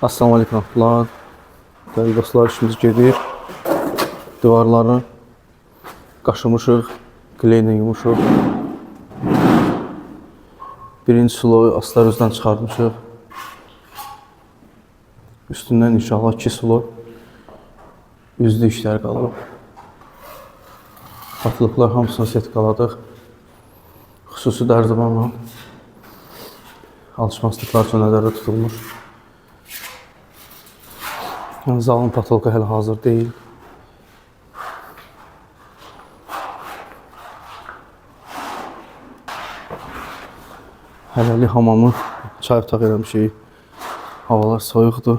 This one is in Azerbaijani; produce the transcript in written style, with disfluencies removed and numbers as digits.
Assalamu alaikum. Değerli dostlar, işimiz gedir. Divarları qaşımışıq, kleylə yumuşuq. Birinci sloyu astar özdən çıxartmışıq. Üstündən inşallah 2 sloy üzlü işlər qalıb. Qatılıqlar hamısını setkaladıq. Xüsusi dərzibanla alışmazlıqlar üçün nəzərdə tutulmuş. Zalın patolka hələ hazır deyil. Hələlik hamamı çay otaq eləmişik. Havalar soyuqdur.